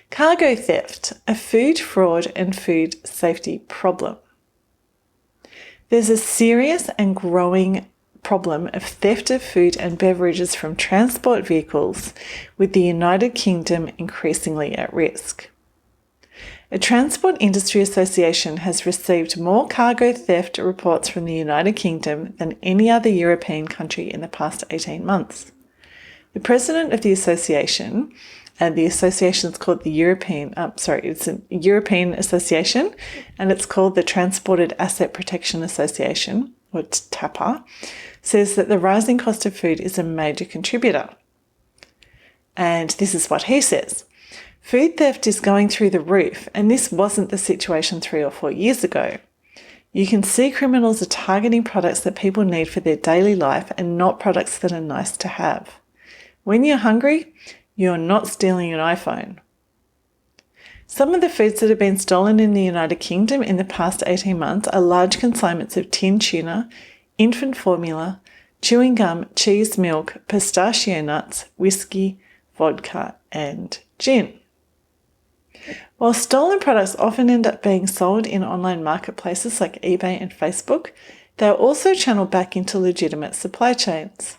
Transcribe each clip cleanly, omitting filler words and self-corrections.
Cargo theft, a food fraud and food safety problem. There's a serious and growing problem of theft of food and beverages from transport vehicles, with the United Kingdom increasingly at risk. A Transport Industry Association has received more cargo theft reports from the United Kingdom than any other European country in the past 18 months. The president of the association, and the association is called the it's a European association, and it's called the Transported Asset Protection Association, or TAPA, says that the rising cost of food is a major contributor. And this is what he says. Food theft is going through the roof, and this wasn't the situation 3 or 4 years ago. You can see criminals are targeting products that people need for their daily life and not products that are nice to have. When you're hungry, you're not stealing an iPhone. Some of the foods that have been stolen in the United Kingdom in the past 18 months are large consignments of tinned tuna, infant formula, chewing gum, cheese, milk, pistachio nuts, whiskey, vodka, and gin. While stolen products often end up being sold in online marketplaces like eBay and Facebook, they are also channeled back into legitimate supply chains.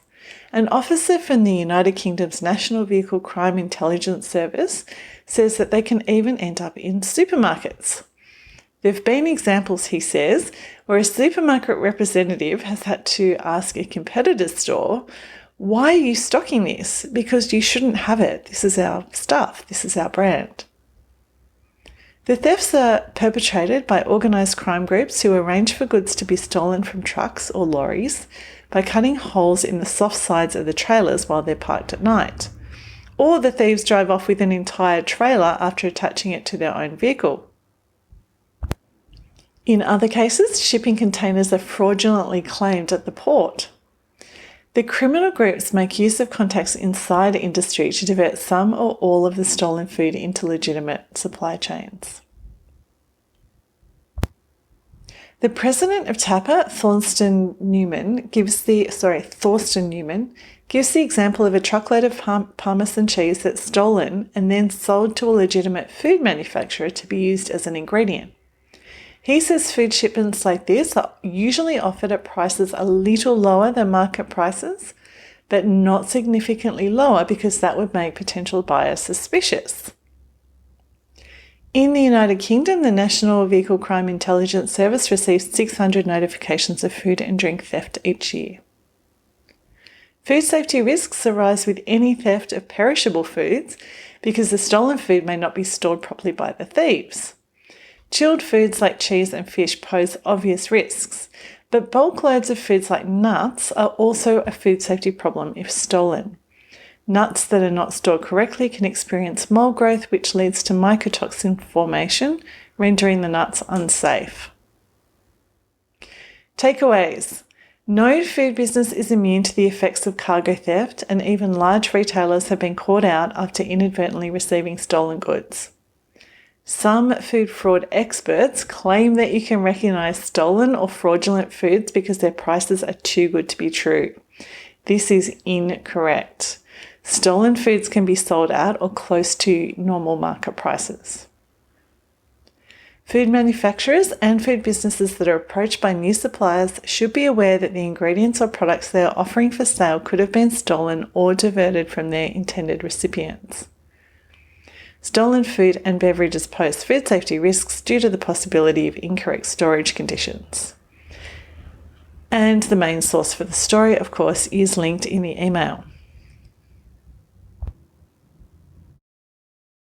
An officer from the United Kingdom's National Vehicle Crime Intelligence Service says that they can even end up in supermarkets. There have been examples, he says, where a supermarket representative has had to ask a competitor's store, "Why are you stocking this? Because you shouldn't have it. This is our stuff. This is our brand." The thefts are perpetrated by organised crime groups who arrange for goods to be stolen from trucks or lorries by cutting holes in the soft sides of the trailers while they're parked at night. Or the thieves drive off with an entire trailer after attaching it to their own vehicle. In other cases, shipping containers are fraudulently claimed at the port. The criminal groups make use of contacts inside industry to divert some or all of the stolen food into legitimate supply chains. The president of TAPA, Thorsten Newman, gives the example of a truckload of Parmesan cheese that's stolen and then sold to a legitimate food manufacturer to be used as an ingredient. He says food shipments like this are usually offered at prices a little lower than market prices, but not significantly lower because that would make potential buyers suspicious. In the United Kingdom, the National Vehicle Crime Intelligence Service receives 600 notifications of food and drink theft each year. Food safety risks arise with any theft of perishable foods because the stolen food may not be stored properly by the thieves. Chilled foods like cheese and fish pose obvious risks, but bulk loads of foods like nuts are also a food safety problem if stolen. Nuts that are not stored correctly can experience mold growth, which leads to mycotoxin formation, rendering the nuts unsafe. Takeaways. No food business is immune to the effects of cargo theft, and even large retailers have been caught out after inadvertently receiving stolen goods. Some food fraud experts claim that you can recognise stolen or fraudulent foods because their prices are too good to be true. This is incorrect. Stolen foods can be sold at or close to normal market prices. Food manufacturers and food businesses that are approached by new suppliers should be aware that the ingredients or products they are offering for sale could have been stolen or diverted from their intended recipients. Stolen food and beverages pose food safety risks due to the possibility of incorrect storage conditions. And the main source for the story, of course, is linked in the email.